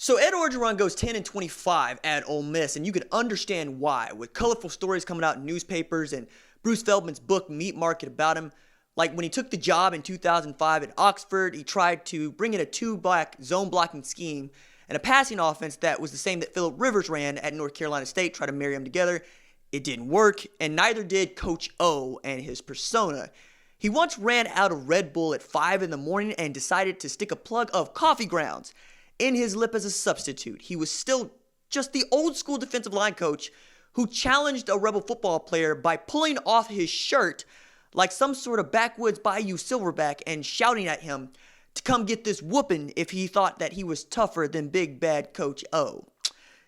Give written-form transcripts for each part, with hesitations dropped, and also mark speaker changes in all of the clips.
Speaker 1: So Ed Orgeron goes 10-25 at Ole Miss, and you can understand why, with colorful stories coming out in newspapers and Bruce Feldman's book Meat Market about him. Like when he took the job in 2005 at Oxford, he tried to bring in a two-back zone blocking scheme and a passing offense that was the same that Phillip Rivers ran at North Carolina State, tried to marry them together. It didn't work, and neither did Coach O and his persona. He once ran out of Red Bull at 5 in the morning and decided to stick a plug of coffee grounds in his lip as a substitute. He was still just the old school defensive line coach who challenged a Rebel football player by pulling off his shirt like some sort of backwoods Bayou Silverback and shouting at him to come get this whooping if he thought that he was tougher than big bad Coach O.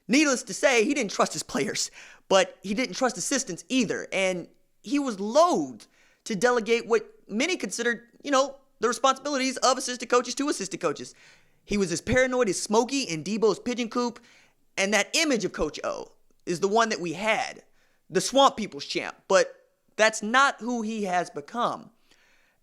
Speaker 1: Needless to say, he didn't trust his players, but he didn't trust assistants either, and he was loath to delegate what many considered, the responsibilities of assistant coaches to assistant coaches. He was as paranoid as Smokey in Debo's pigeon coop, and that image of Coach O is the one that we had, the Swamp People's champ, but that's not who he has become.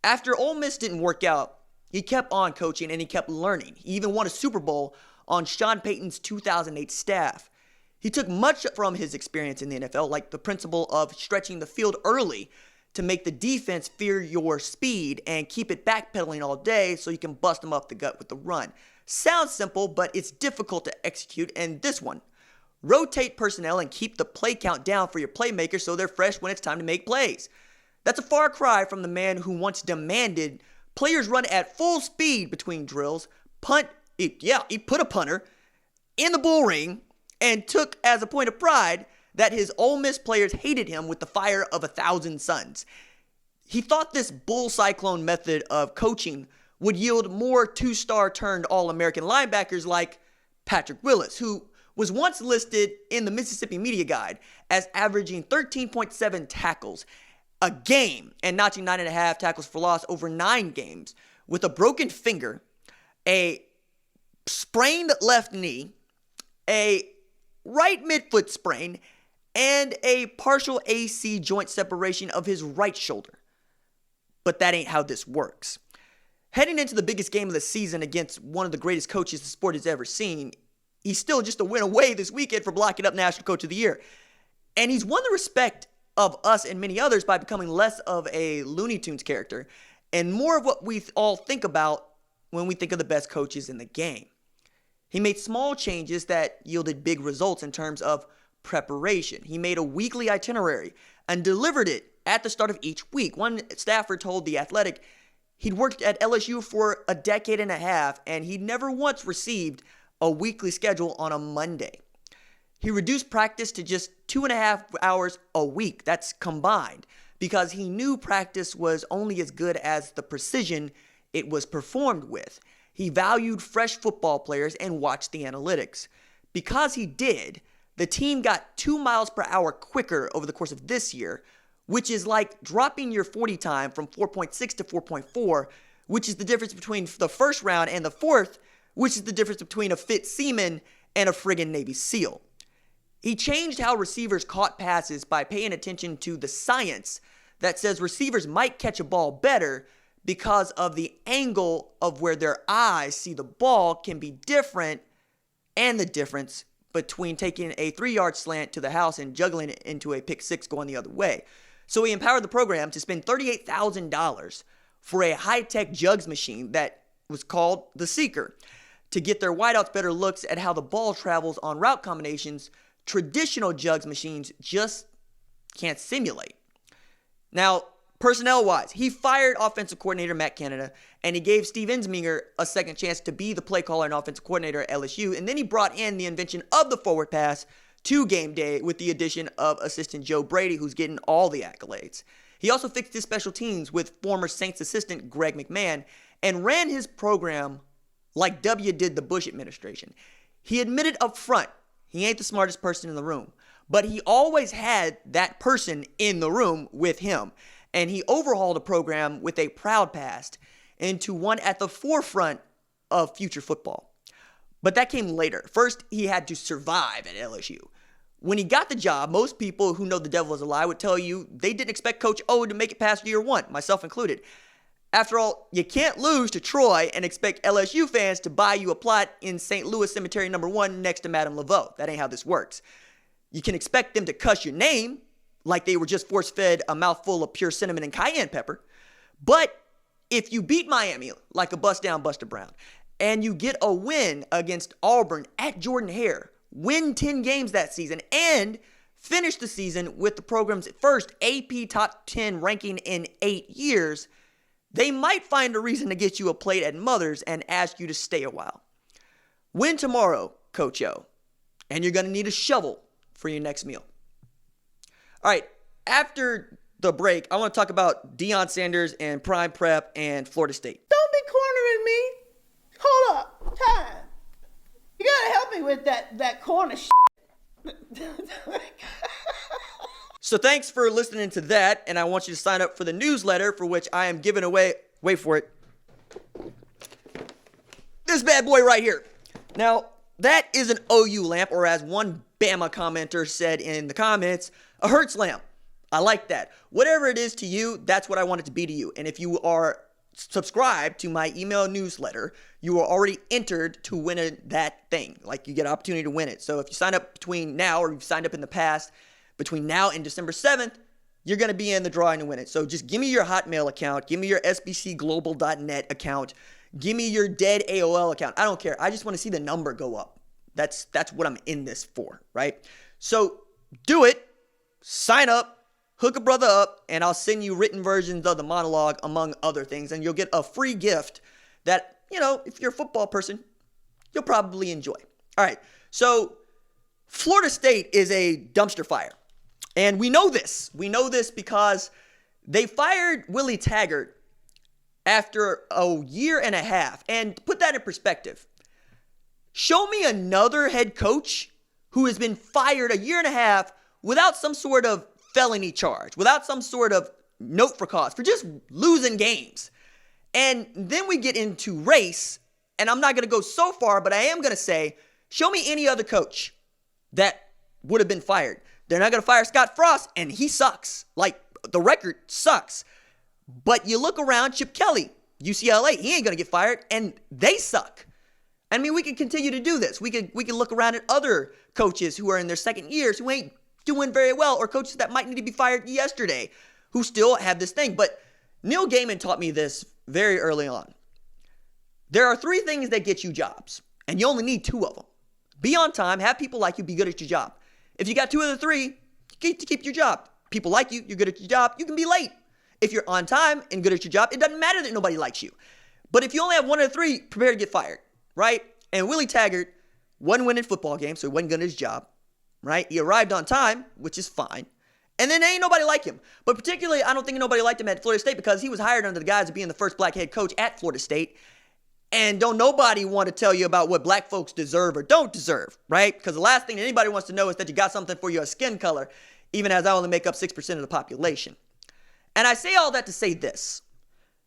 Speaker 1: After Ole Miss didn't work out, he kept on coaching and he kept learning. He even won a Super Bowl on Sean Payton's 2008 staff. He took much from his experience in the NFL, like the principle of stretching the field early to make the defense fear your speed and keep it backpedaling all day so you can bust them up the gut with the run. Sounds simple, but it's difficult to execute, and this one. Rotate personnel and keep the play count down for your playmakers so they're fresh when it's time to make plays. That's a far cry from the man who once demanded players run at full speed between drills, he put a punter in the bull ring and took as a point of pride that his Ole Miss players hated him with the fire of 1,000 suns. He thought this bull cyclone method of coaching would yield more two-star turned All-American linebackers like Patrick Willis, who was once listed in the Mississippi Media Guide as averaging 13.7 tackles a game and notching 9.5 tackles for loss over 9 games with a broken finger, a sprained left knee, a right midfoot sprain, and a partial AC joint separation of his right shoulder. But that ain't how this works. Heading into the biggest game of the season against one of the greatest coaches the sport has ever seen, he's still just a win away this weekend for blocking up National Coach of the Year. And he's won the respect of us and many others by becoming less of a Looney Tunes character and more of what we all think about when we think of the best coaches in the game. He made small changes that yielded big results in terms of preparation. He made a weekly itinerary and delivered it at the start of each week. One staffer told The Athletic he'd worked at LSU for a decade and a half, and he'd never once received a weekly schedule on a Monday. He reduced practice to just 2.5 hours a week. That's combined, because he knew practice was only as good as the precision it was performed with. He valued fresh football players and watched the analytics. Because he did, the team got 2 miles per hour quicker over the course of this year, which is like dropping your 40 time from 4.6 to 4.4, which is the difference between the first round and the fourth, which is the difference between a fit seaman and a friggin' Navy SEAL. He changed how receivers caught passes by paying attention to the science that says receivers might catch a ball better because of the angle of where their eyes see the ball can be different, and the difference between taking a 3-yard slant to the house and juggling it into a pick six going the other way. So he empowered the program to spend $38,000 for a high-tech JUGGs machine that was called the Seeker to get their wideouts better looks at how the ball travels on route combinations traditional JUGGs machines just can't simulate. Now, personnel-wise, he fired offensive coordinator Matt Canada, and he gave Steve Ensminger a second chance to be the play caller and offensive coordinator at LSU, and then he brought in the invention of the forward pass to game day with the addition of assistant Joe Brady, who's getting all the accolades. He also fixed his special teams with former Saints assistant Greg McMahon and ran his program like W did the Bush administration. He admitted up front he ain't the smartest person in the room, but he always had that person in the room with him, and he overhauled a program with a proud past into one at the forefront of future football. But that came later. First, he had to survive at LSU. When he got the job, most people who know the devil is a lie would tell you they didn't expect Coach O to make it past year one, myself included. After all, you can't lose to Troy and expect LSU fans to buy you a plot in St. Louis Cemetery No. 1 next to Madame Laveau. That ain't how this works. You can expect them to cuss your name like they were just force-fed a mouthful of pure cinnamon and cayenne pepper. But if you beat Miami like a bust-down Buster Brown, and you get a win against Auburn at Jordan-Hare, win 10 games that season, and finish the season with the program's first AP Top 10 ranking in 8 years, they might find a reason to get you a plate at Mother's and ask you to stay a while. Win tomorrow, Coach O, and you're going to need a shovel for your next meal. All right, after the break, I want to talk about Deion Sanders and Prime Prep and Florida State.
Speaker 2: Don't be cornering me. Hold up. Time. You got to help me with that corner shit.
Speaker 1: So thanks for listening to that, and I want you to sign up for the newsletter for which I am giving away, wait for it, this bad boy right here. Now, that is an OU lamp, or as one Bama commenter said in the comments, a Hertz lamp. I like that. Whatever it is to you, that's what I want it to be to you. And if you are subscribed to my email newsletter, you are already entered to win that thing. Like, you get an opportunity to win it. So if you sign up between now, or you've signed up in the past, between now and December 7th, you're going to be in the drawing to win it. So just give me your Hotmail account. Give me your sbcglobal.net account. Give me your dead AOL account. I don't care. I just want to see the number go up. That's what I'm in this for, right? So do it. Sign up. Hook a brother up, and I'll send you written versions of the monologue, among other things, and you'll get a free gift that, if you're a football person, you'll probably enjoy. All right, so Florida State is a dumpster fire, and we know this. We know this because they fired Willie Taggart after a year and a half, and to put that in perspective, show me another head coach who has been fired a year and a half without some sort of felony charge, without some sort of note for cause, for just losing games. And then we get into race, and I'm not going to go so far, but I am going to say, show me any other coach that would have been fired. They're not going to fire Scott Frost, and he sucks. Like, the record sucks. But you look around, Chip Kelly, UCLA, he ain't going to get fired, and they suck. I mean, we can continue to do this. We can look around at other coaches who are in their second years who ain't doing very well, or coaches that might need to be fired yesterday who still have this thing. But Neil Gaiman taught me this very early on. There are 3 things that get you jobs, and you only need 2 of them. Be on time, have people like you, be good at your job. If you got 2 of the 3, you get to keep your job. People like you, you're good at your job, you can be late. If you're on time and good at your job, it doesn't matter that nobody likes you. But if you only have 1 of the 3, prepare to get fired, right? And Willie Taggart wasn't winning football games, so he wasn't good at his job. Right? He arrived on time, which is fine. And then ain't nobody like him. But particularly, I don't think nobody liked him at Florida State because he was hired under the guise of being the first black head coach at Florida State. And don't nobody want to tell you about what black folks deserve or don't deserve, right? Because the last thing anybody wants to know is that you got something for your skin color, even as I only make up 6% of the population. And I say all that to say this.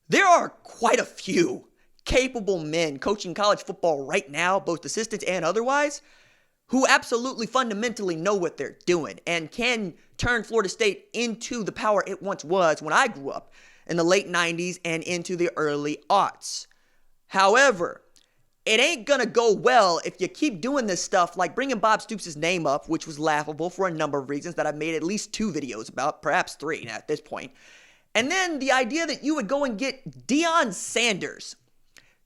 Speaker 1: There are quite a few capable men coaching college football right now, both assistants and otherwise, who absolutely fundamentally know what they're doing and can turn Florida State into the power it once was when I grew up in the late 90s and into the early aughts. However, it ain't gonna go well if you keep doing this stuff like bringing Bob Stoops' name up, which was laughable for a number of reasons that I've made at least 2 videos about, perhaps 3 at this point. And then the idea that you would go and get Deion Sanders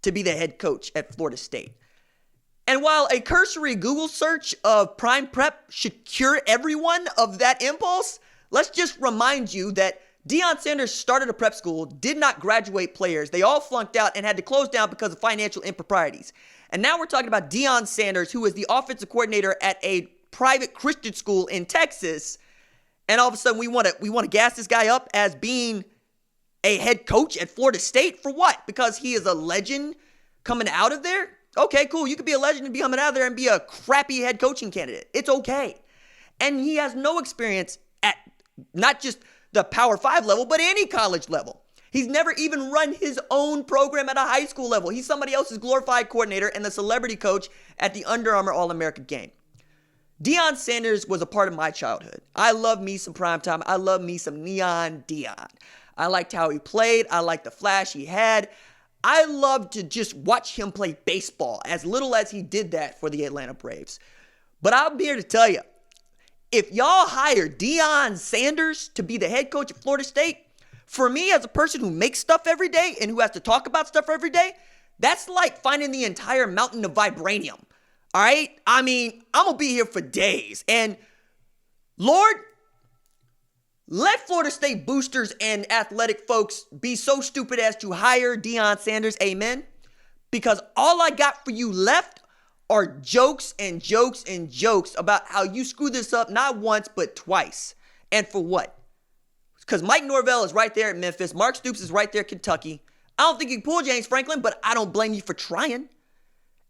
Speaker 1: to be the head coach at Florida State. And while a cursory Google search of Prime Prep should cure everyone of that impulse, let's just remind you that Deion Sanders started a prep school, did not graduate players. They all flunked out and had to close down because of financial improprieties. And now we're talking about Deion Sanders, who is the offensive coordinator at a private Christian school in Texas. And all of a sudden we want to gas this guy up as being a head coach at Florida State for what? Because he is a legend coming out of there? Okay, cool. You could be a legend and be coming out of there and be a crappy head coaching candidate. It's okay. And he has no experience at not just the Power 5 level, but any college level. He's never even run his own program at a high school level. He's somebody else's glorified coordinator and the celebrity coach at the Under Armour All-America game. Deion Sanders was a part of my childhood. I love me some primetime. I love me some Neon Deion. I liked how he played. I liked the flash he had. I loved to just watch him play baseball, as little as he did that for the Atlanta Braves. But I'm here to tell you, if y'all hire Deion Sanders to be the head coach at Florida State, for me as a person who makes stuff every day and who has to talk about stuff every day, that's like finding the entire mountain of vibranium. All right? I mean, I'm going to be here for days. And Lord, let Florida State boosters and athletic folks be so stupid as to hire Deion Sanders, amen? Because all I got for you left are jokes and jokes and jokes about how you screwed this up not once, but twice. And for what? Because Mike Norvell is right there at Memphis. Mark Stoops is right there at Kentucky. I don't think you can pull James Franklin, but I don't blame you for trying.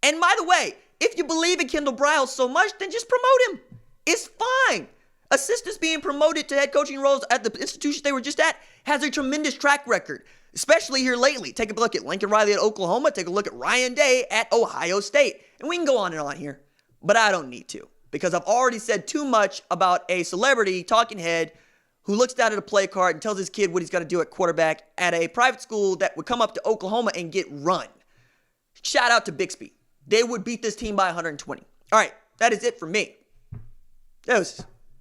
Speaker 1: And by the way, if you believe in Kendall Briles so much, then just promote him. It's fine. Assistants being promoted to head coaching roles at the institution they were just at has a tremendous track record, especially here lately. Take a look at Lincoln Riley at Oklahoma. Take a look at Ryan Day at Ohio State. And we can go on and on here, but I don't need to because I've already said too much about a celebrity talking head who looks down at a play card and tells his kid what he's got to do at quarterback at a private school that would come up to Oklahoma and get run. Shout out to Bixby. They would beat this team by 120. All right, that is it for me. That was